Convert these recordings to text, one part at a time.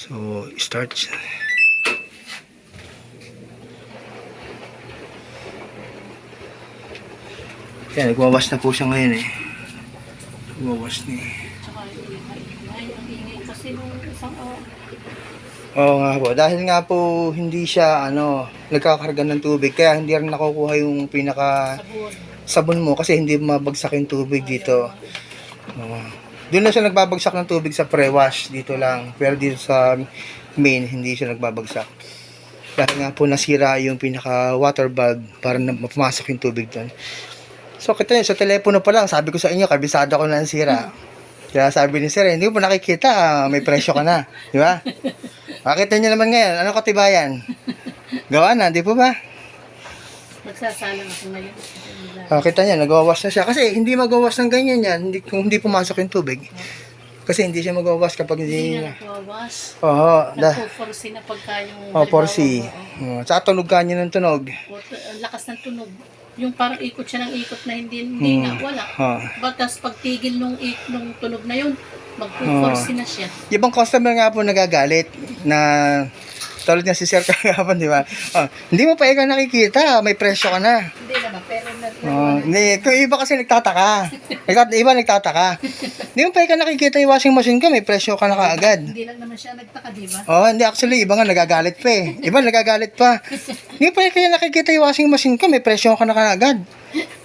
So, start. Kaya nagwawas na po siya ngayon eh. Nagwawas niya eh. Tsaka ang ingay kasi nung isang Oo nga po. Dahil nga po hindi siya nagkakarga ng tubig. Kaya hindi rin nakukuha yung pinaka sabon. sabon mo kasi hindi mabagsak yung tubig dito. Doon na siya nagbabagsak ng tubig sa pre-wash. Dito lang. Pero dito sa main, hindi siya nagbabagsak. Dahil nga po nasira yung pinaka water valve para na pumasok yung tubig doon. So, kita nyo, sa telepono pa lang, sabi ko sa inyo, kabisado ko na ang sira. Kaya sabi ni Sir, hindi mo pa nakikita, may presyo ka na. Di ba? Makita nyo naman ngayon, ano katibayan? Gawa na, di po ba? Nagsasalang ako ngayon. Kita nyo, nagawawas na siya. Kasi hindi magawas ng ganyan yan, kung hindi pumasok yung tubig. Kasi hindi siya magawas kapag Hindi hindi... na nagwawas. Oo. Nagpo-force na pagka yung... Porsi. Tsaka tunog ka nyo ng tunog. Ang lakas ng tunog. Yung parang ikot siya ng ikot na hindi na, wala. Batas pagtigil nung tunog na yun, magpo-force na siya. Ibang customer nga po nagagalit na tulad niya si Sir kahapon, di ba? Hindi mo pa ikaw nakikita, may presyo ka na. Hindi naman, pero Hindi, kung iba kasi nagtataka. Iba nagtataka. Hindi mo pa ikaw nakikita yung washing machine ka, may presyo ka na kaagad. Hindi lang naman siya nagtaka, di ba? Hindi, actually, iba nga nagagalit pa eh. Iba nagagalit pa. Hindi pa ikaw nakikita yung washing machine ka, may presyo ka na kaagad.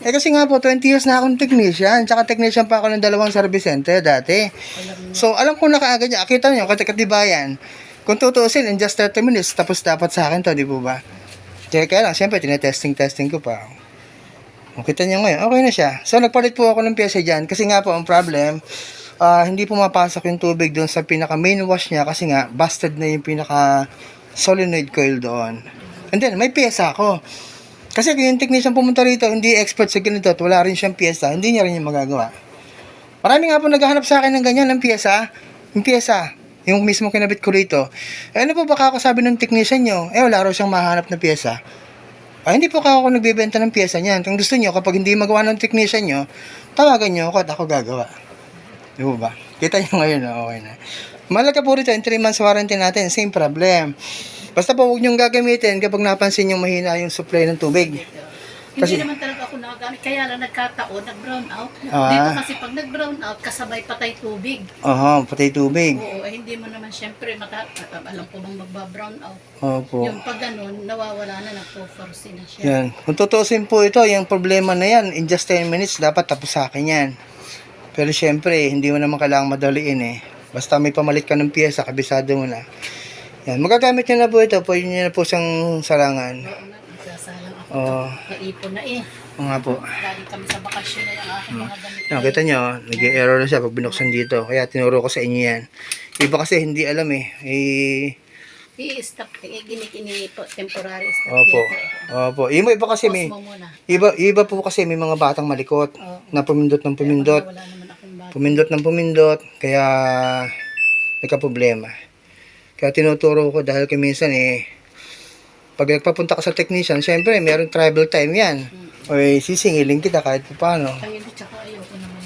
Kasi nga po, 20 years na akong technician. Tsaka technician pa ako ng 2 service center dati. So, alam ko na kaagad niya. Kita niyo, katibayan. Kung tutuusin, in just 30 minutes, tapos dapat sa akin to, di po ba? Kaya lang, siyempre, tinetesting ko pa. Kita niyo ngayon, okay na siya. So, nagpalit po ako ng pyesa dyan. Kasi nga po, ang problem, hindi pumapasok yung tubig doon sa pinaka main wash niya. Kasi nga, busted na yung pinaka solenoid coil doon. And then, may pyesa ako. Kasi kung yung technician pumunta rito, hindi expert sa ganito at wala rin siyang pyesa, hindi niya rin yung magagawa. Marami nga po naghahanap sa akin ng ganyan, ng pyesa. Yung pyesa. Yung mismo kinabit ko rito. Ano po baka ako sabi ng technician nyo? Wala raw siyang mahanap na pyesa. Hindi po ako nagbebenta ng pyesa niyan. Kung gusto nyo, kapag hindi magawa ng technician nyo, tawagan nyo ako at ako gagawa. Di ba? Kita nyo ngayon, okay na. Malaga po rito, yung 3 months warranty natin, same problem. Basta po huwag nyo gagamitin kapag napansin nyo mahina yung supply ng tubig. Hindi naman talaga ako nakagamit. Kaya lang nagkataon, nag-brown out. Dito kasi pag nag-brown out, kasabay patay tubig. Patay tubig. Oo, hindi mo naman siyempre, alam ko bang magba-brown out. Opo. Yung pag ganun, nawawala na, nagpo-force na siya. Yan. Kung tutusin po ito, yung problema na yan, in just 10 minutes, dapat tapos sa akin yan. Pero siyempre, hindi mo naman kailangang madaliin eh. Basta may pamalit ka ng piyesa, kabisado mo na. Yan. Magagamit nyo na po ito, pwede nyo na po siyang salangan. Nagsasalang ako. Oo. Naipon na eh. Nga po. Galing kami sa bakasyon na yung aking mga damit. Kita nyo, nag-error na siya pag binuksan dito. Kaya tinuro ko sa inyo yan. Iba kasi hindi alam eh. I-stop, temporary stop. Opo. Iba kasi may iba po kasi may mga batang malikot na pumindot ng pumindot. Wala naman akong bata. Pumindot ng pumindot kaya nagka-problema. Kaya tinuturo ko dahil kung minsan pag nagpapunta ka sa technician, syempre mayroong travel time yan. O sisingilin kita kahit paano. Kaya tsaka ayoko naman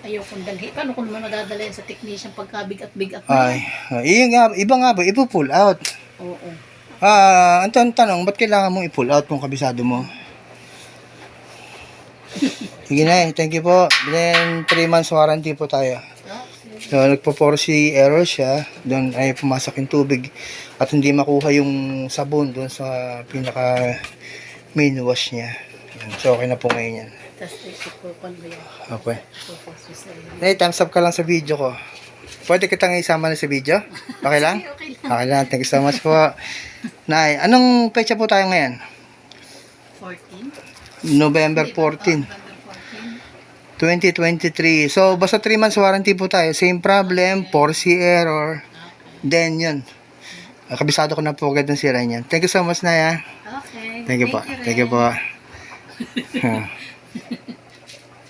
ayokong dalhin. Paano ko naman madadala yan sa technician pagka bigat Iba nga ba, ipo-pull out. Oo. Ang tanong, ba't kailangan mong i-pull out kung kabisado mo? Sige na thank you po. Then 3 months warranty po tayo. So, nagpo-force error siya. Doon ay pumasok yung tubig at hindi makuha yung sabon doon sa pinaka main wash niya. So, okay na po ngayon yan. Tapos ipupon mo yan. Okay. Thumbs up ka lang sa video ko. Pwede kitang isama na sa video? Okay lang? Okay lang. Thank you so much po. Nay, anong pecha po tayo ngayon? 14? November 14. 2023. So, basta 3 months warranty po tayo. Same problem, Porsi error. Then, yun. Kabisado ko na po agad ng sira niyan. Thank you so much, Naya. Okay. Thank you po.